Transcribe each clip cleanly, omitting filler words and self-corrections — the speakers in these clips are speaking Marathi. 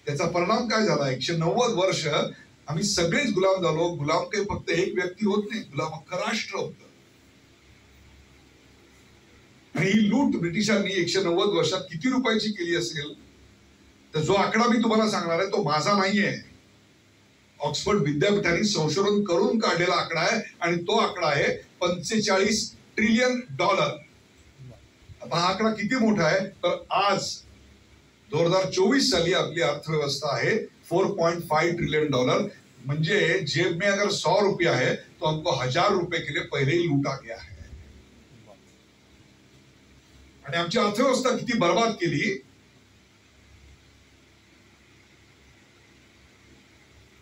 त्याचा परिणाम काय झाला? 190 वर्ष आम्ही सगळेच गुलाम झालो. गुलाम काही फक्त एक व्यक्ती होत नाही, गुलाम अख्खं राष्ट्र होतं. आणि ही लूट ब्रिटिशांनी 190 वर्षात किती रुपयाची केली असेल, तर जो आकडा मी तुम्हाला सांगणार आहे तो माझा नाहीये, ऑक्सफर्ड विद्यापीठाने संशोधन करून काढलेला आकडा आहे. आणि तो आकडा आहे $45 ट्रिलियन. आता हा आकडा किती मोठा आहे? तर आज 2024 साली आपली अर्थव्यवस्था आहे $4.5 ट्रिलियन. म्हणजे जेब में अगर 100 रुपया है तो हमको 1000 रुपये के लिए पहले ही लूटा गया है. आणि आमची अर्थव्यवस्था किती बर्बाद केली.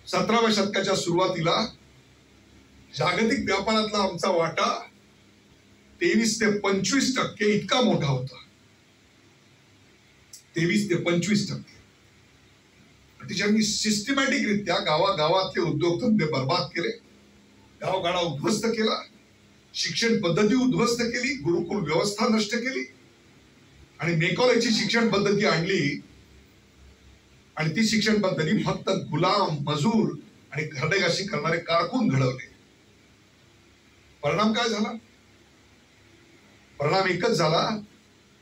17व्या शतकाच्या सुरुवातीला जागतिक व्यापारातला आमचा वाटा 23 ते 25% इतका मोठा होता. 23 ते 25%. ब्रिटिशांनी सिस्टमॅटिक रित्या गावागावातले उद्योगधंदे बर्बाद केले, गावगाडा उद्ध्वस्त केला, शिक्षण पद्धती उद्ध्वस्त केली, गुरुकुल व्यवस्था नष्ट केली आणि मेकॉलेजची शिक्षण पद्धती आणली. आणि ती शिक्षण पद्धती फक्त गुलाम, मजूर आणि घरडेगाशी करणारे कारकून घडवले. परिणाम काय झाला? परिणाम एकच झाला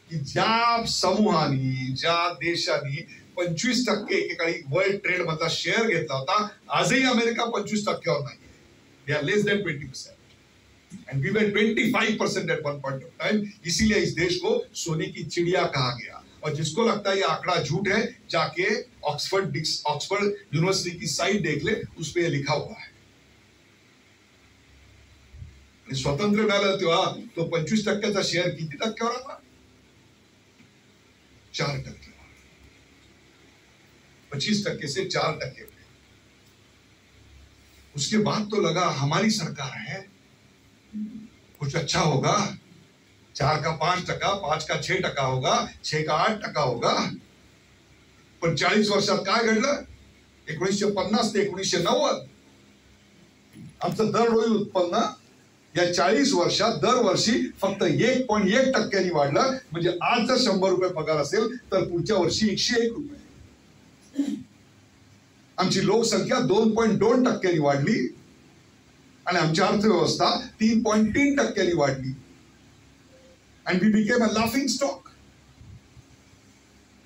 की ज्या समूहानी, ज्या देशांनी 25% एकेकाळी वर्ल्ड ट्रेड मधला शेअर घेतला होता, आजही अमेरिका 25%वर नाही. They are less than 20% and we were 25% at one point of time. इसीलिए इस देश को सोने की चिड़िया कहा गया. और जिसको लगता है ये आंकड़ा झूठ है, जाके ऑक्सफर्ड यूनिवर्सिटी की साइट देख ले, उस पे लिखा हुआ है. स्वतंत्र मिळालं तेव्हा तो 25%चा शेअर किती टक्क्यावर आला? 4%. 25% से 4%. उसके बाद तो लगा हमारी सरकार है, कुछ अच्छा होगा. 4 का 5%, 5 का 6% होगा, 6 का 8% होगा. पण 40 वर्षात काय घडलं? 1950 ते 1990 आमचं दरडोई उत्पन्न या 40 वर्षात दरवर्षी फक्त 1.1% वाढलं. म्हणजे आज जर 100 रुपये पगार असेल तर पुढच्या वर्षी 101 रुपये. आमची लोकसंख्या 2.2% वाढली आणि आमची अर्थव्यवस्था 3.3% वाढली. And we became a laughing stock.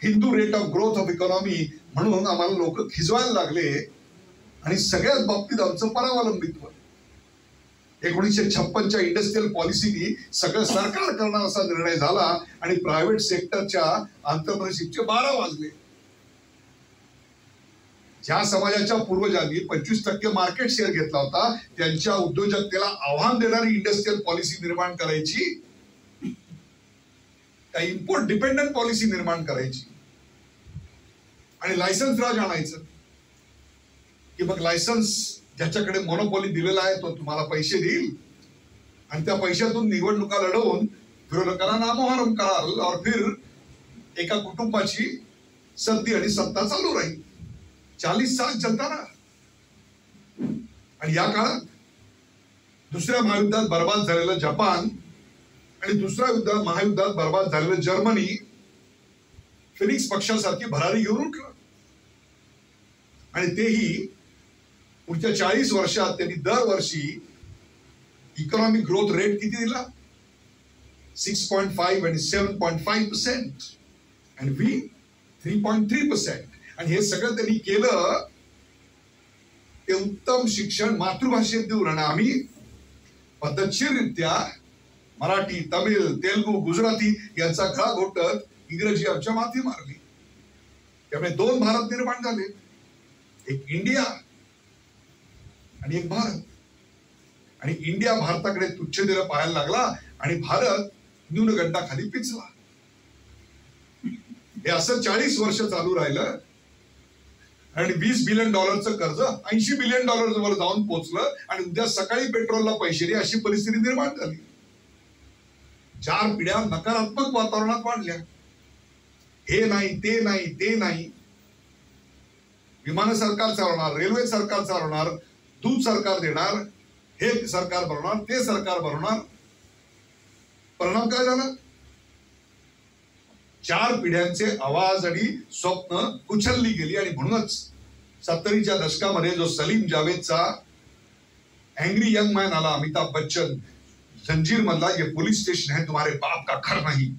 Hindu rate of growth of economy म्हणून आम्हाला लोक खिजवायला लागले आणि सगळ्याच बाबतीत आमचं परावलंबित्व. 1956च्या इंडस्ट्रियल पॉलिसीनी सगळं सरकार करणार असा निर्णय झाला आणि प्रायव्हेट सेक्टरच्या एंटरप्रेन्योरशिपचे 12 वाजले. ज्या समाजाच्या पूर्वजांनी 25% मार्केट शेअर घेतला होता, त्यांच्या उद्योजकतेला आव्हान देणारी इंडस्ट्रियल पॉलिसी निर्माण करायची, त्या इम्पोर्ट डिपेंडंट पॉलिसी निर्माण करायची आणि लायसन्स राज आणायचं की मग लायसन्स ज्याच्याकडे मोनोपॉली दिलेला आहे तो तुम्हाला पैसे देईल आणि त्या पैशातून निवडणुका लढवून विरोधकांना नामोहरम कराल और फिर एका कुटुंबाची सत्ता आणि सत्ता चालू राहील. 40 साल चलता ना. आणि या काळात दुसऱ्या महायुद्धात बर्बाद झालेलं जपान आणि दुसऱ्या महायुद्धात बर्बाद झालेलं जर्मनी फिनिक्स पक्षासारखी भरारी घेऊन उठलं. आणि तेही पुढच्या 40 वर्षात त्यांनी दरवर्षी इकॉनॉमिक ग्रोथ रेट किती दिला? 6.5 आणि 7.5% आणि वी 3.3%. आणि हे सगळं त्यांनी केलं ते उत्तम शिक्षण मातृभाषेत देऊन. आणि आम्ही पद्धतशीररित्या मराठी, तमिळ, तेलुगू, गुजराती यांचा गळा घोटत इंग्रजी आमच्या माथी मारली. त्यामुळे 2 भारत निर्माण झाले, एक इंडिया आणि एक भारत. आणि इंडिया भारताकडे तुच्छतेला पाहायला लागला आणि भारत न्यूनगंडाखाली पिचला. हे असं 40 वर्ष चालू राहिलं आणि $20 बिलियन कर्ज $80 बिलियन वर जाऊन पोहोचलं. आणि उद्या सकाळी पेट्रोलला पैसे दे अशी परिस्थिती निर्माण झाली. 4 पिढ्या नकारात्मक वातावरणात वाढल्या. हे नाही, ते नाही, ते नाही. विमान सरकार चालवणार, रेल्वे सरकार चालवणार, दूध सरकार देणार, हे सरकार बनवणार, ते सरकार बनवणार. परिणाम काय झाला? 4 पिढ्यांचे आवाज आणि स्वप्न उचलली गेली. आणि म्हणूनच 70च्या दशकामध्ये जो सलीम जावेदचा एंग्री यंग मॅन आला, अमिताभ बच्चन, जंजीर मधला ये पुलिस स्टेशन है तुम्हारे बाप का घर नहीं,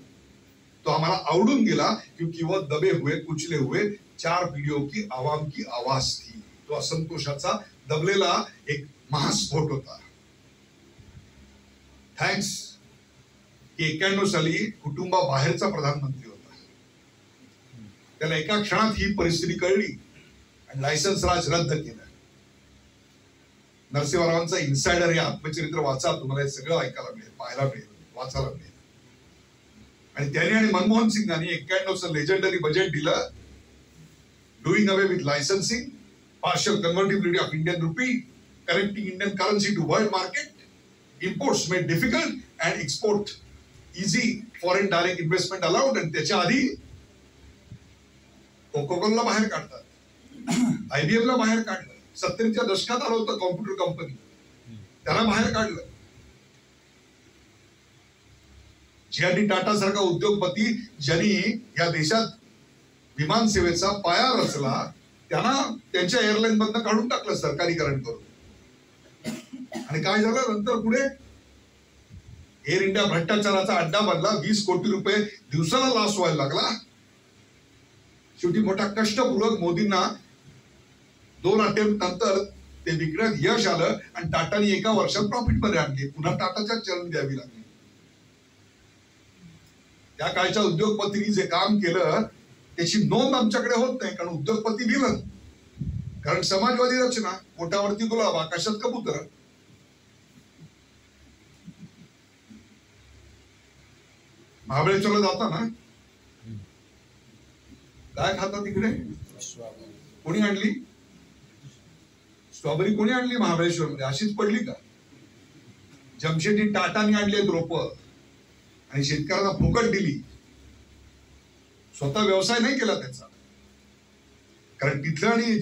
तो हमारा आवडून गेला क्योंकि वो दबे हुए कुचले हुए 4 पीढ़ियों की आवाम की आवाज थी. तो असंतोषाचा दबलेला एक महास्फोट होता. थँक्स की 91 साली कुटुंबाबाहेरचा प्रधानमंत्री होता. त्याला एका क्षणात ही परिस्थिती कळली आणि लायसन्स राज रद्द केलं. नरसिंहरावांचा इन्सायडर हे आत्मचरित्र वाचा, तुम्हाला हे सगळं ऐकायला मिळेल, पाहायला मिळेल, वाचायला मिळेल. आणि त्यांनी आणि मनमोहन सिंगांनी 91चं लेजेंडरी बजेट दिलं. Doing away with licensing, partial convertibility of Indian rupee, connecting Indian currency to world market, imports made difficult and export easy, foreign direct investment allowed. आणि त्याच्या आधी कोकोकोला बाहेर काढतात, IBM ला बाहेर काढलं. 70च्या दशकात आलं होतं कॉम्प्युटर कंपनी, त्याला बाहेर काढलं. जी.आर.डी. टाटा सारखा उद्योगपती ज्यांनी या देशात विमान सेवेचा पाया रचला, त्यांना त्यांच्या एअरलाईन मधनं काढून टाकलं सरकारीकरण करून. आणि काय झालं नंतर पुढे? एअर इंडिया भ्रष्टाचाराचा अड्डा बनला. 20 कोटी रुपये दिवसाला लॉस व्हायला लागला. शेवटी मोठा कष्टपूर्वक मोदींना 2 अटेम्प्ट नंतर ते विकण्यात यश आलं आणि टाटानी एका वर्षात प्रॉफिट मध्ये आणले. पुन्हा टाटाच्या चलन द्यावी लागली. त्या काळच्या उद्योगपतींनी जे काम केलं त्याची नोंद आमच्याकडे होत नाही, कारण उद्योगपती विलन, कारण समाजवादी रचना, पोटावरती गुलाब, आकाशात कबूतर. महाबळेश्वरला जाता ना, काय खाता तिकडे? कोणी आणली स्ट्रॉबेरी? कोणी आणली महाबळेश्वर मध्ये? अशीच पडली का? जमशेदजी टाटानी आणले रोप आणि शेतकऱ्यांना फुकट दिली. स्वतः व्यवसाय नाही केला त्याचा, कारण तिथलं आणि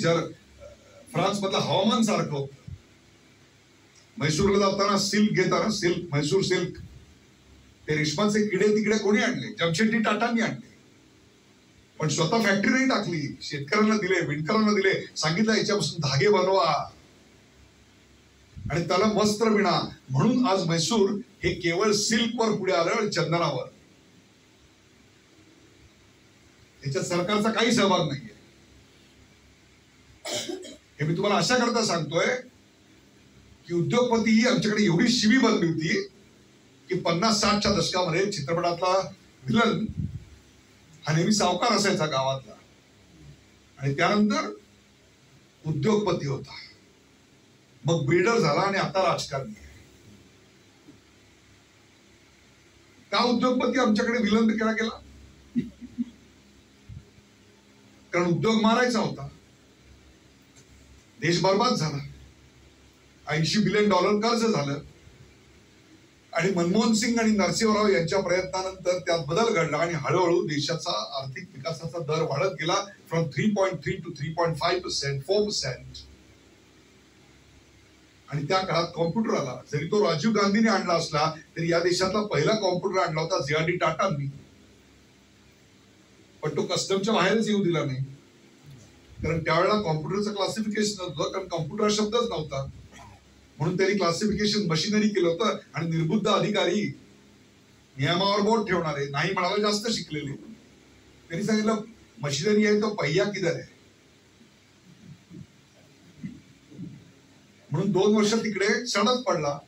फ्रान्स मधलं हवामान सारखं होतं. म्हैसूरला जाताना सिल्क घेताना, सिल्क, म्हैसूर सिल्क, ते रेशमाचे किडे तिकडे कोणी आणले? जमशेदजी टाटांनी आणले. पण स्वतः फॅक्टरी नाही टाकली, शेतकऱ्यांना दिले, विणकरांना दिले, सांगितलं याच्यापासून धागे बनवा आणि त्याला वस्त्र विणा. म्हणून आज म्हैसूर हे केवळ सिल्कवर पुढे आलं, चंदनावर. याच्यात सरकारचा काही सहभाग नाहीये. हे मी तुम्हाला अशा करता सांगतोय की उद्योगपती ही आमच्याकडे एवढी शिवी बनली होती की 50-60च्या दशकामध्ये चित्रपटातला विलन हा नेहमी सावकार असायचा गावातला, आणि त्यानंतर उद्योगपती होता, मग बिल्डर झाला आणि आता राजकारणी आहे. का उद्योगपती आमच्याकडे विलन केला गेला? कारण उद्योग मारायचा होता. देश बर्बाद झाला. $80 बिलियन कर्ज झालं. आणि मनमोहन सिंग आणि नरसिंहराव यांच्या प्रयत्नानंतर त्यात बदल घडला आणि हळूहळू देशाचा आर्थिक विकासाचा दर वाढत गेला. From 3.3 to 3.5%, 4%. आणि त्या काळात कॉम्प्युटर आला. जरी तो राजीव गांधीने आणला असला तरी या देशातला पहिला कॉम्प्युटर आणला होता जी.आर.डी. टाटांनी. पण तो कस्टमच्या बाहेरच येऊ दिला नाही, कारण त्यावेळेला कॉम्प्युटरचं क्लासिफिकेशन नव्हतं, कारण कॉम्प्युटर हा शब्दच नव्हता. म्हणून त्यांनी क्लासिफिकेशन मशिनरी केलं होतं. आणि निर्बुद्ध अधिकारी, नियमावर बोट ठेवणारे, नाही म्हणाला जास्त शिकलेले, त्यांनी सांगितलं मशिनरी आहे तो पहिया किधर आहे. म्हणून 2 वर्ष तिकडे क्षणच पडला.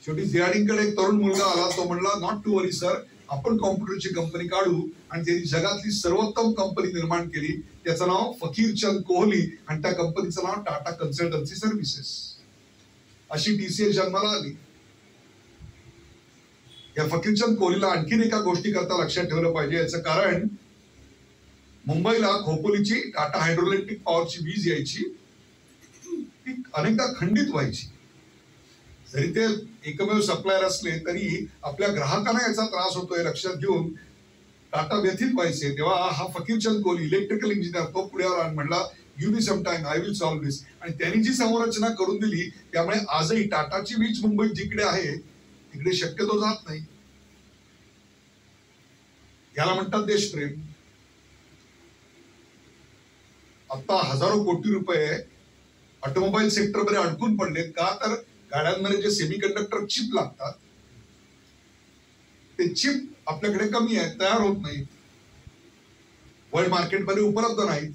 शेवटी जी.आर.डी.कडे एक तरुण मुलगा आला. तो म्हणला, नॉट टू वरी सर, आपण कॉम्प्युटरची कंपनी काढू. आणि त्यांनी जगातली सर्वोत्तम कंपनी निर्माण केली. त्याचं नाव फकीरचंद कोहली आणि त्या कंपनीचं नाव टाटा कन्सल्टन्सी सर्व्हिसेस. अशी TCS जन्माला आली. या फकीरचंद कोहलीला आणखीन एका गोष्टी करता लक्षात ठेवलं पाहिजे. याचं कारण, मुंबईला खोपोलीची टाटा हायड्रोइलेक्ट्रिक पॉवरची वीज यायची, ती अनेकदा खंडित व्हायची. जरी ते एकमेव सप्लायर असले तरी आपल्या ग्राहकांना याचा त्रास होतोय लक्षात घेऊन टाटा व्यथित व्हायचे. तेव्हा हा फकीरचंद कोहली, इलेक्ट्रिकल इंजिनियर, तो पुढे आला आणि म्हणला, give me some time, I will solve this. आणि त्यांनी जी संरचना करून दिली त्यामुळे आजही टाटाची वीज मुंबईत जिकडे आहे तिकडे शक्यतो जात नाही. याला म्हणतात देशप्रेम. आता हजारो कोटी रुपये ऑटोमोबाईल सेक्टर मध्ये अडकून पडलेत का? तर गाड्यांमध्ये जे सेमीकंडक्टर चिप लागतात ते चिप आपल्याकडे कमी आहे, तयार होत नाही, वर्ल्ड मार्केटमध्ये उपलब्ध नाहीत.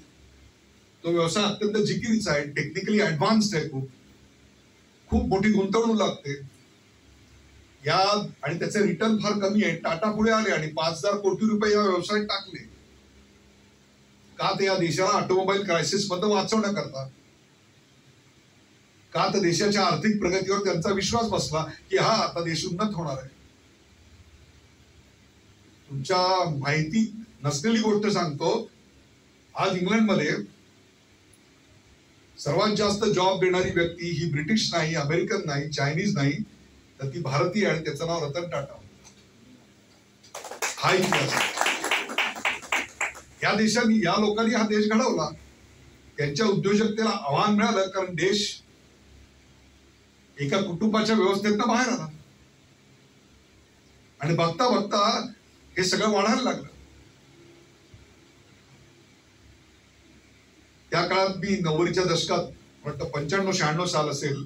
तो व्यवसाय अत्यंत जिकिरीचा आहे, टेक्निकली ऍडव्हान्स्ड आहे, खूप मोठी गुंतवणूक लागते या, आणि त्याचे रिटर्न फार कमी आहे. टाटा पुढे आले आणि 5,000 कोटी रुपये या व्यवसायात टाकले का? ते या देशाला ऑटोमोबाईल क्रायसिस मधून वाचवण्याकरता. का? तर देशाच्या आर्थिक प्रगतीवर त्यांचा विश्वास बसला की हा आता देश उन्नत होणार आहे. तुमच्या माहिती नसलेली गोष्ट सांगतो, आज इंग्लंडमध्ये सर्वात जास्त जॉब देणारी व्यक्ती ही ब्रिटिश नाही, अमेरिकन नाही, चायनीज नाही, तर ती भारतीय आणि त्याचं नाव रतन टाटा. हा इतिहास. या देशांनी, या लोकांनी हा देश घडवला. त्यांच्या उद्योजकतेला आव्हान मिळालं कारण देश एका कुटुंबाच्या व्यवस्थेतनं बाहेर आला आणि बघता बघता हे सगळं वाढायला लागलं. त्या काळात मी 90च्या दशकात, वाटतं 95-96 साल असेल,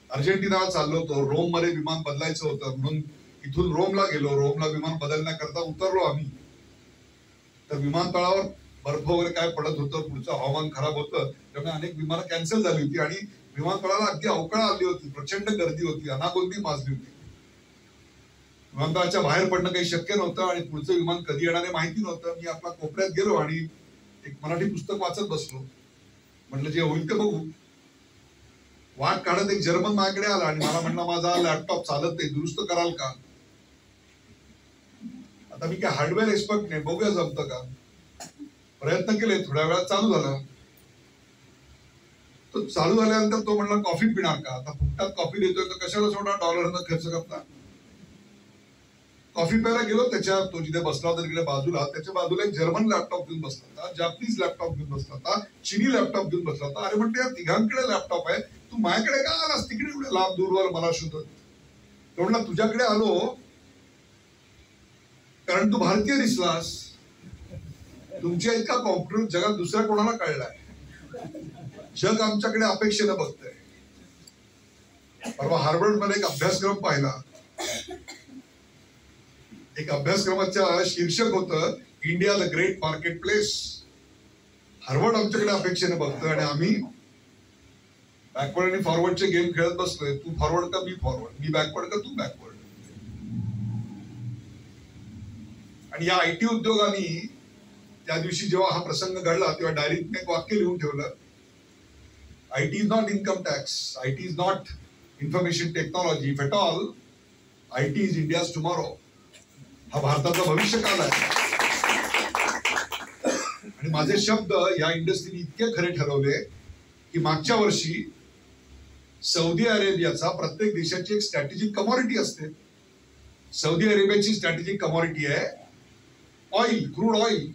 अर्जेंटिनाला चाललो होतो. रोम मध्ये विमान बदलायचं होतं म्हणून इथून रोमला गेलो. रोमला विमान बदलण्याकरता उतरलो आम्ही. तर विमानतळावर बर्फ वगैरे काय पडत होतं, पुढचं हवामान खराब होतं, त्यामुळे अनेक विमानं कॅन्सल झाली होती आणि विमानतळाला अगदी अवकाळ आली होती, प्रचंड गर्दी होती, अनागोंदी माजली होती. विमानतळाच्या बाहेर पडणं काही शक्य नव्हतं आणि पुढचं विमान कधी येणार आहे माहिती नव्हतं. मी आपला कोपऱ्यात गेलो आणि एक मराठी पुस्तक वाचत बसलो. म्हटलं जे होईल ते बघू. वाट काढत एक जर्मन माझ्याकडे आला आणि मला म्हणला माझा लॅपटॉप चालत नाही, दुरुस्त कराल का? आता मी काय हार्डवेअर एक्सपर्ट नाही, बघूया जमतं का. प्रयत्न केले, थोड्या वेळात चालू झाला. तो चालू झाल्यानंतर तो म्हणला कॉफी पिणार का? आता फुकटात कॉफी देतोय तर कशाला सोडा डॉलरनं खर्च करता. कॉफी प्यायला गेलो. त्याच्या, तो जिथे बसला होता तिकडे बाजूला, त्याच्या बाजूला एक जर्मन लॅपटॉप घेऊन बसला होता, जापनीज लॅपटॉप घेऊन बसला होता, चिनी लॅपटॉप घेऊन बसला होता. अरे म्हणते या तिघांकडे लॅपटॉप आहे, तू माझ्याकडे का आलास तिकडे एवढे लांब दूरवर मला शोधत? तो म्हणला तुझ्याकडे आलो कारण तू भारतीय दिसलास. तुमच्या इतका कॉम्प्युटर जगात दुसऱ्या कोणाला कळलाय? जग आमच्याकडे अपेक्षेनं बघतंय. परवा हार्वर्ड मध्ये एक अभ्यासक्रम पाहिला. एक अभ्यासक्रमाच्या शीर्षक होतं India the great market place. Harvard आमच्याकडे अपेक्षेनं बघतोय आणि आम्ही बॅकवर्ड आणि फॉरवर्डचे गेम खेळत बसलोय. तू फॉरवर्ड का मी फॉरवर्ड, मी बॅकवर्ड का तू बॅकवर्ड. आणि या आयटी उद्योगांनी त्या दिवशी जेव्हा हा प्रसंग घडला तेव्हा डायरीत एक वाक्य लिहून ठेवलं. IT is not income tax, IT is not information technology, if at all IT is India's tomorrow. हा भारताचा भविष्य काळ आहे. आणि माझे शब्द या इंडस्ट्रीने इतके खरे ठरवले की मागच्या वर्षी सौदी अरेबियाचा, प्रत्येक देशाची एक स्ट्रॅटेजिक कमॉडिटी असते. सौदी अरेबियाची स्ट्रॅटेजिक कमॉडिटी आहे ऑइल, क्रूड ऑइल.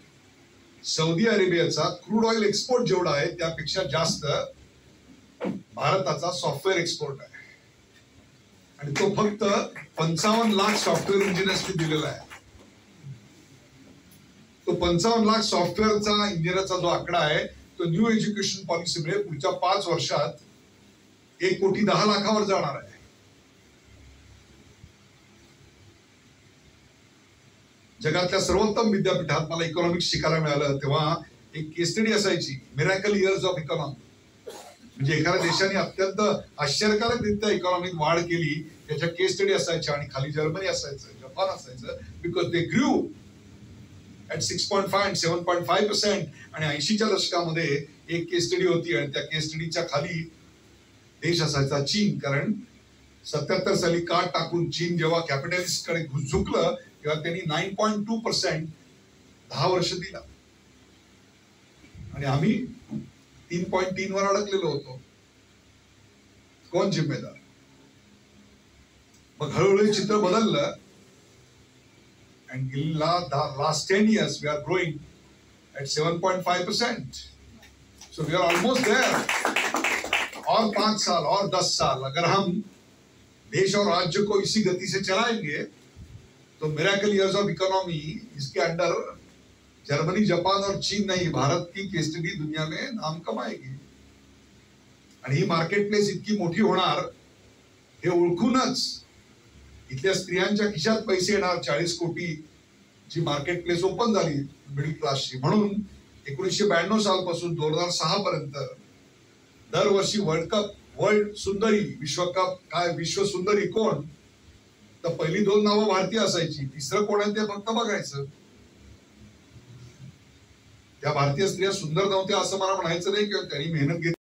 सौदी अरेबियाचा क्रूड ऑइल एक्सपोर्ट जेवढा आहे त्यापेक्षा जास्त भारताचा सॉफ्टवेअर एक्सपोर्ट आहे. आणि तो फक्त 55 लाख सॉफ्टवेअर इंजिनियर्सनी दिलेला आहे. तो 55 लाख सॉफ्टवेअरचा इंजिनियरचा जो आकडा आहे तो न्यू एज्युकेशन पॉलिसीमुळे पुढच्या 5 वर्षात 1,10,00,000 जाणार आहे. जगातल्या सर्वोत्तम विद्यापीठात मला इकॉनॉमिक्स शिकायला मिळालं तेव्हा एक केस स्टडी असायची, मिरॅकल इयर्स ऑफ इकॉनॉमी. म्हणजे एखाद्या देशाने अत्यंत आश्चर्यकारकरित्या इकॉनॉमिक वाढ केली त्याच्या केस स्टडी असायच्या. आणि खाली जर्मनी असायचं, जपान असायचं, because they grew at 6.5 and 7.5%. आणि 80च्या दशकामध्ये एक केस स्टडी होती आणि त्या केस स्टडीच्या खाली देश असायचा चीन. कारण 77 साली काट टाकून चीन जेव्हा कॅपिटलिस्ट कडे झुकलं तेव्हा त्यांनी 9.2% 10 वर्ष दिला आणि आम्ही 3.3 वर अडकलेलो होतो. कोण जिम्मेदार? मग हळूहळू चित्र बदललं. And in the last 10 years, we are growing at 7.5%. So we are almost there. और 5 साल और 10 साल अगर हम देश और राज्य को इसी गति से चलाएंगे तो मिरेकल ईयर्स ऑफ इकोनॉमी, इसके अंडर जर्मनी, जापान और चीन नहीं, भारत की केस स्टडी दुनिया में नाम कमाएगी. आणि ही मार्केट प्लेस इतकी मोठी होणार हे ओळखूनच इथल्या स्त्रियांच्या खिशात पैसे येणार. 40 कोटी जी मार्केट प्लेस ओपन झाली मिडल क्लासची. म्हणून 1992 सालपासून 2006 पर्यंत दरवर्षी वर्ल्ड कप, वर्ल्ड सुंदरी, विश्वकप काय, विश्व सुंदरी कोण, तर पहिली 2 नावं भारतीय असायची. तिसरं कोण आहे ते फक्त बघायचं. त्या भारतीय स्त्रिया सुंदर नव्हत्या असं मला म्हणायचं नाही, किंवा त्यांनी मेहनत घेतली